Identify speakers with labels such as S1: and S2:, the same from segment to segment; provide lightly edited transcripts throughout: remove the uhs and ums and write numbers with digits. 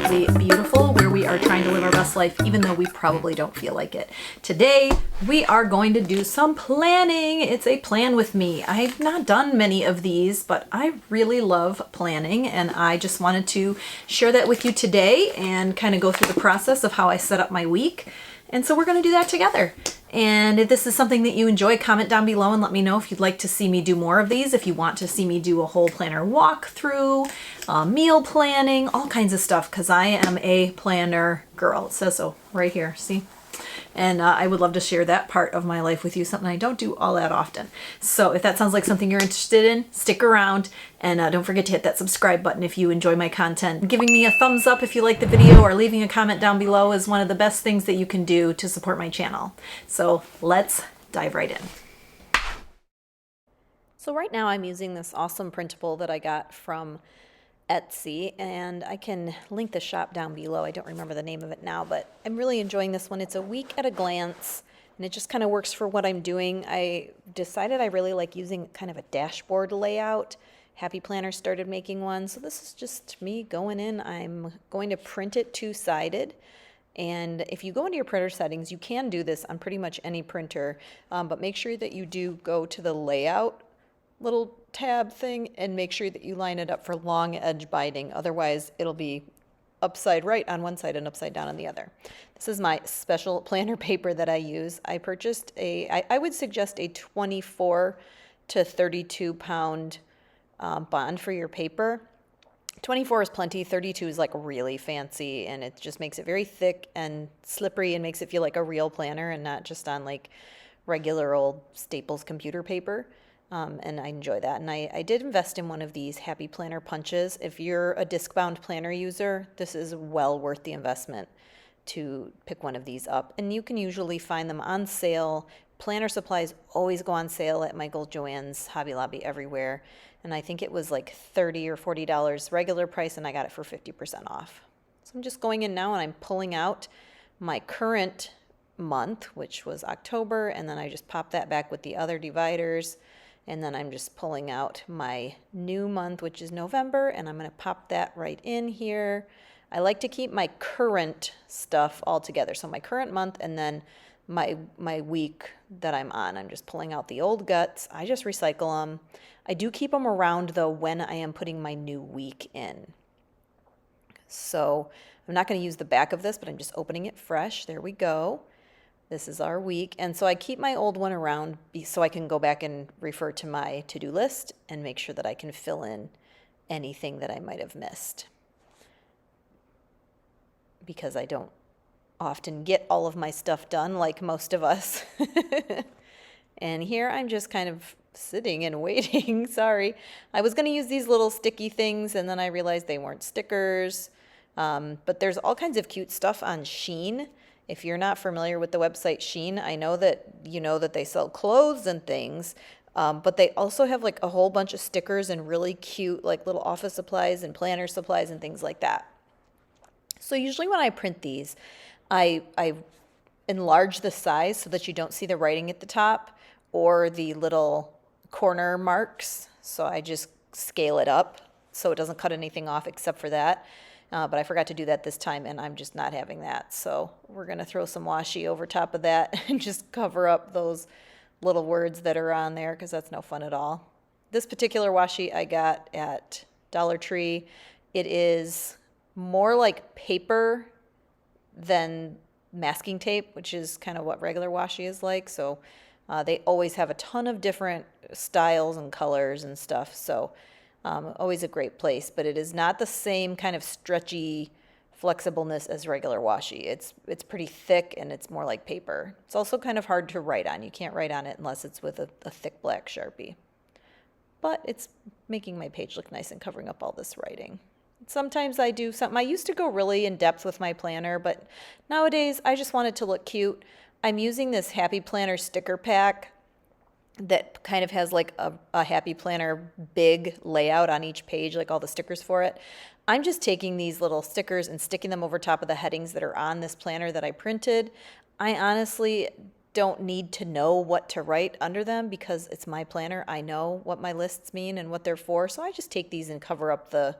S1: Chronically Beautiful, where we are trying to live our best life even though we probably don't feel like it. Today, we are going to do some planning. It's a plan with me. I've not done many of these, but I really love planning, and I just wanted to share that with you today and kind of go through the process of how I set up my week. And so we're going to do that together. And if this is something that you enjoy, comment down below and let me know if you'd like to see me do more of these. If you want to see me do a whole planner walkthrough, meal planning, all kinds of stuff, because I am a planner girl. It says so right here, see? And I would love to share that part of my life with you, something I don't do all that often. So if that sounds like something you're interested in, stick around, and don't forget to hit that subscribe button if you enjoy my content. Giving me a thumbs up if you like the video, or leaving a comment down below is one of the best things that you can do to support my channel. So let's dive right in. So right now I'm using this awesome printable that I got from Etsy, and I can link the shop down below. I don't remember the name of it now, but I'm really enjoying this one. It's a week at a glance, and it just kind of works for what I'm doing. I decided I really like using kind of a dashboard layout. Happy Planner started making one, so this is just me going in. I'm going to print it two-sided, and if you go into your printer settings, you can do this on pretty much any printer, but make sure that you do go to the layout little tab thing and make sure that you line it up for long edge binding. Otherwise, it'll be upside right on one side and upside down on the other. This is my special planner paper that I use. I purchased I would suggest a 24 to 32 pound bond for your paper. 24 is plenty, 32 is like really fancy, and it just makes it very thick and slippery and makes it feel like a real planner and not just on like regular old Staples computer paper. And I enjoy that. And I did invest in one of these Happy Planner punches. If you're a disc-bound planner user, this is well worth the investment to pick one of these up. And you can usually find them on sale. Planner supplies always go on sale at Michael, Joann's, Hobby Lobby, everywhere. And I think it was like $30 or $40 regular price, and I got it for 50% off. So I'm just going in now and I'm pulling out my current month, which was October, and then I just pop that back with the other dividers. And then I'm just pulling out my new month, which is November, and I'm going to pop that right in here. I like to keep my current stuff all together. So my current month and then my week that I'm on. I'm just pulling out the old guts. I just recycle them. I do keep them around, though, when I am putting my new week in. So I'm not going to use the back of this, but I'm just opening it fresh. There we go. This is our week, and so I keep my old one around so I can go back and refer to my to-do list and make sure that I can fill in anything that I might have missed, because I don't often get all of my stuff done like most of us. And here I'm just kind of sitting and waiting. Sorry. I was going to use these little sticky things, and then I realized they weren't stickers, but there's all kinds of cute stuff on Shein. If you're not familiar with the website Shein, I know that you know that they sell clothes and things, but they also have like a whole bunch of stickers and really cute like little office supplies and planner supplies and things like that. So usually when I print these, I enlarge the size so that you don't see the writing at the top or the little corner marks. So I just scale it up so it doesn't cut anything off except for that. But I forgot to do that this time, and I'm just not having that. So we're going to throw some washi over top of that and just cover up those little words that are on there, because that's no fun at all. This particular washi I got at Dollar Tree. It is more like paper than masking tape, which is kind of what regular washi is like. So they always have a ton of different styles and colors and stuff. So always a great place, but it is not the same kind of stretchy flexibleness as regular washi. It's pretty thick, and it's more like paper. It's also kind of hard to write on. You can't write on it unless it's with a thick black Sharpie. But it's making my page look nice and covering up all this writing. Sometimes I do something. I used to go really in depth with my planner, but nowadays I just want it to look cute. I'm using this Happy Planner sticker pack that kind of has like a Happy Planner big layout on each page, like all the stickers for it. I'm just taking these little stickers and sticking them over top of the headings that are on this planner that I printed. I honestly don't need to know what to write under them because it's my planner. I know what my lists mean and what they're for, so I just take these and cover up the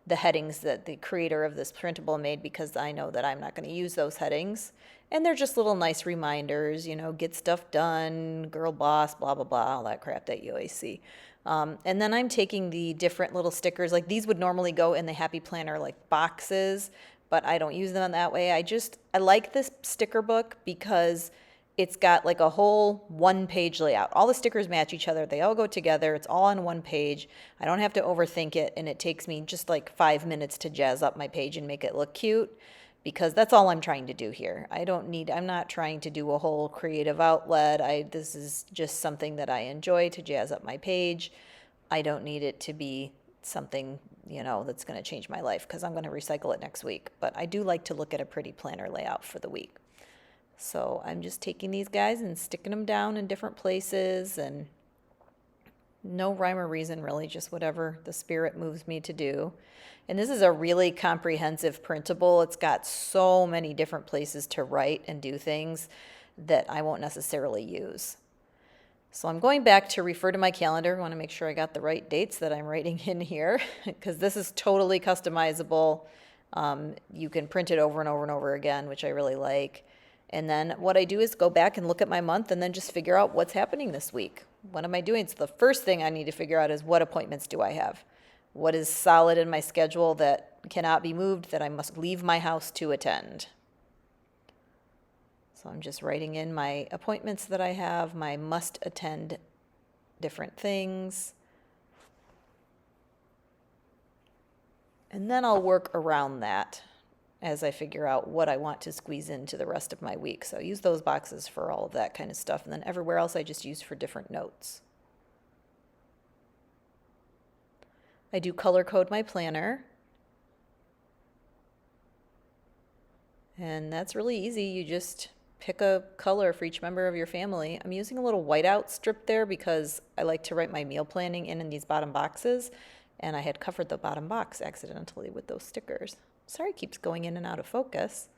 S1: the headings that the creator of this printable made, because I know that I'm not going to use those headings. And they're just little nice reminders, get stuff done, girl boss, blah, blah, blah, all that crap that you always see. And then I'm taking the different little stickers, like these would normally go in the Happy Planner like boxes, but I don't use them that way. I like this sticker book because it's got like a whole 1-page layout. All the stickers match each other. They all go together. It's all on 1 page. I don't have to overthink it, and it takes me just like 5 minutes to jazz up my page and make it look cute, because that's all I'm trying to do here. I'm not trying to do a whole creative outlet. This is just something that I enjoy to jazz up my page. I don't need it to be something, that's going to change my life, because I'm going to recycle it next week. But I do like to look at a pretty planner layout for the week. So I'm just taking these guys and sticking them down in different places, and no rhyme or reason really, just whatever the spirit moves me to do. And this is a really comprehensive printable. It's got so many different places to write and do things that I won't necessarily use. So I'm going back to refer to my calendar. I want to make sure I got the right dates that I'm writing in here, because this is totally customizable. You can print it over and over and over again, which I really like. And then what I do is go back and look at my month and then just figure out what's happening this week. What am I doing? So the first thing I need to figure out is, what appointments do I have? What is solid in my schedule that cannot be moved, that I must leave my house to attend? So I'm just writing in my appointments that I have, my must attend different things. And then I'll work around that as I figure out what I want to squeeze into the rest of my week. So I use those boxes for all of that kind of stuff. And then everywhere else I just use for different notes. I do color code my planner. And that's really easy. You just pick a color for each member of your family. I'm using a little whiteout strip there because I like to write my meal planning in these bottom boxes. And I had covered the bottom box accidentally with those stickers. Sorry, it keeps going in and out of focus.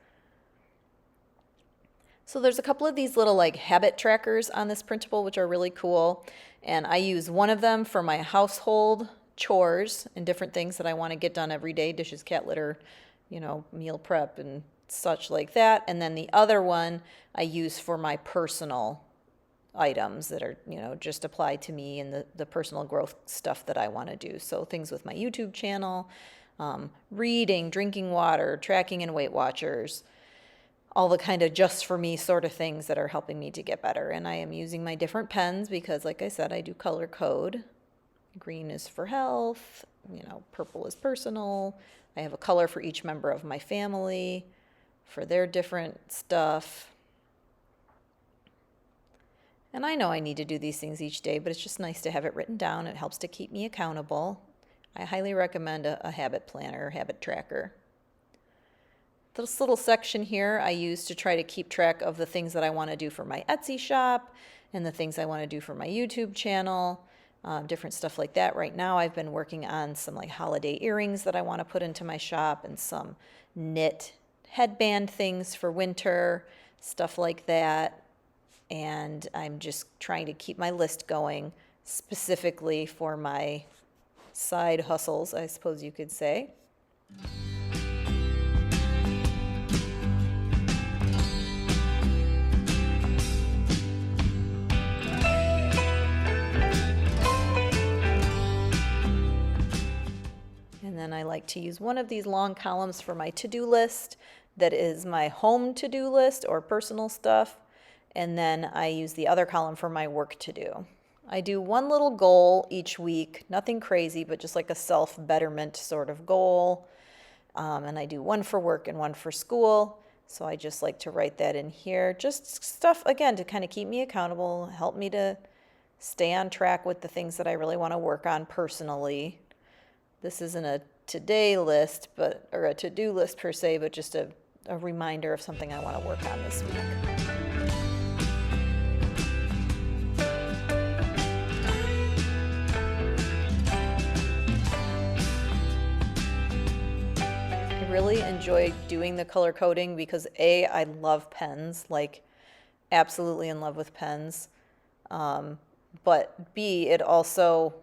S1: So there's a couple of these little like habit trackers on this printable, which are really cool. And I use one of them for my household chores and different things that I want to get done every day, dishes, cat litter, meal prep and such like that. And then the other one I use for my personal items that are, just apply to me and the personal growth stuff that I want to do. So things with my YouTube channel, reading, drinking water, tracking and Weight Watchers, all the kind of just for me sort of things that are helping me to get better. And I am using my different pens because, like I said, I do color code. Green is for health, purple is personal. I have a color for each member of my family for their different stuff. And I know I need to do these things each day, but it's just nice to have it written down. It helps to keep me accountable. I highly recommend a habit planner, habit tracker. This little section here I use to try to keep track of the things that I want to do for my Etsy shop and the things I want to do for my YouTube channel, different stuff like that. Right now I've been working on some like holiday earrings that I want to put into my shop and some knit headband things for winter, stuff like that. And I'm just trying to keep my list going specifically for my side hustles, I suppose you could say. And then I like to use one of these long columns for my to-do list that is my home to-do list or personal stuff. And then I use the other column for my work to do. I do one little goal each week, nothing crazy, but just like a self-betterment sort of goal. And I do one for work and one for school. So I just like to write that in here. Just stuff, again, to kind of keep me accountable, help me to stay on track with the things that I really want to work on personally. This isn't a today list, or a to-do list per se, but just a reminder of something I want to work on this week. Really enjoy doing the color coding because A, I love pens, like absolutely in love with pens. But B, it also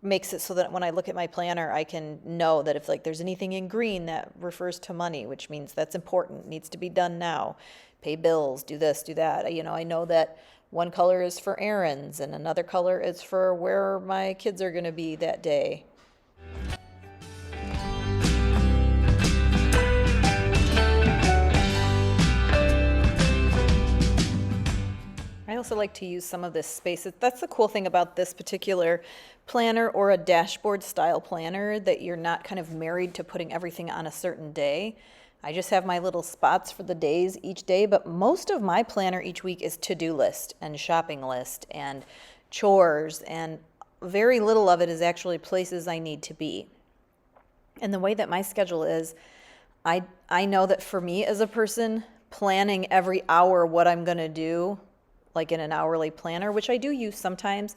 S1: makes it so that when I look at my planner, I can know that if like there's anything in green that refers to money, which means that's important, needs to be done now, pay bills, do this, do that. You know, I know that one color is for errands and another color is for where my kids are going to be that day. I also like to use some of this space. That's the cool thing about this particular planner or a dashboard style planner, that you're not kind of married to putting everything on a certain day. I just have my little spots for the days each day, but most of my planner each week is to-do list and shopping list and chores, and very little of it is actually places I need to be. And the way that my schedule is, I know that for me as a person, planning every hour what I'm going to do, like in an hourly planner, which I do use sometimes,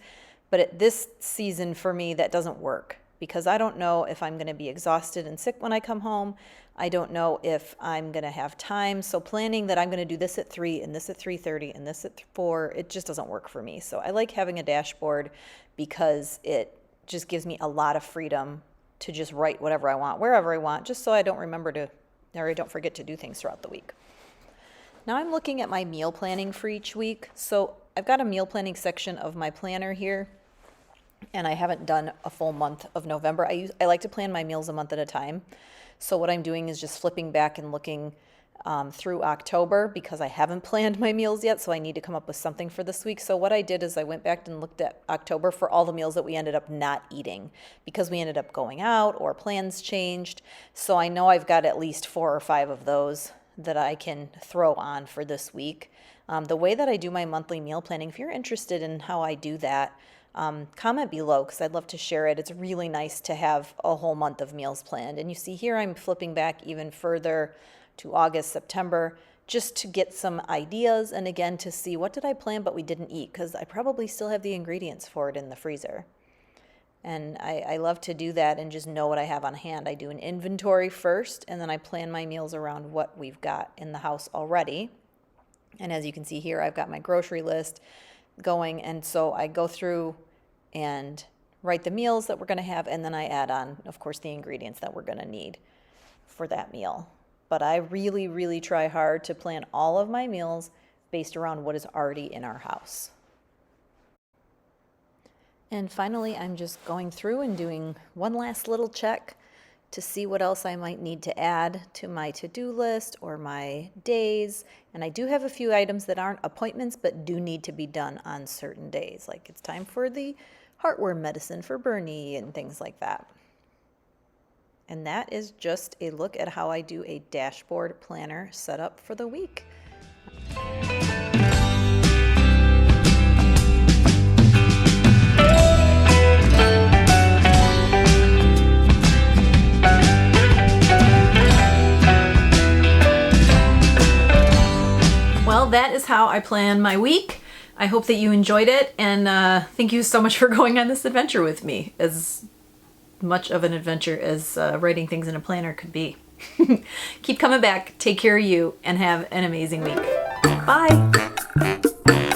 S1: but at this season for me, that doesn't work because I don't know if I'm going to be exhausted and sick when I come home. I don't know if I'm going to have time. So planning that I'm going to do this at 3 and this at 3:30 and this at 4, it just doesn't work for me. So I like having a dashboard because it just gives me a lot of freedom to just write whatever I want, wherever I want, just so I don't I don't forget to do things throughout the week. Now I'm looking at my meal planning for each week. So I've got a meal planning section of my planner here, and I haven't done a full month of November. I like to plan my meals a month at a time. So what I'm doing is just flipping back and looking through October because I haven't planned my meals yet, so I need to come up with something for this week. So what I did is I went back and looked at October for all the meals that we ended up not eating because we ended up going out or plans changed. So I know I've got at least 4 or 5 of those that I can throw on for this week. The way that I do my monthly meal planning, if you're interested in how I do that, comment below because I'd love to share it. It's really nice to have a whole month of meals planned. And you see here I'm flipping back even further to August, September, just to get some ideas and again to see what did I plan but we didn't eat, because I probably still have the ingredients for it in the freezer. And I love to do that and just know what I have on hand. I do an inventory first, and then I plan my meals around what we've got in the house already. And as you can see here, I've got my grocery list going, and so I go through and write the meals that we're going to have, and then I add on, of course, the ingredients that we're going to need for that meal. But I really, really try hard to plan all of my meals based around what is already in our house. And finally, I'm just going through and doing one last little check to see what else I might need to add to my to-do list or my days. And I do have a few items that aren't appointments but do need to be done on certain days. Like it's time for the heartworm medicine for Bernie and things like that. And that is just a look at how I do a dashboard planner setup for the week. Well, that is how I plan my week. I hope that you enjoyed it, and thank you so much for going on this adventure with me. As much of an adventure as writing things in a planner could be. Keep coming back, take care of you, and have an amazing week. Bye!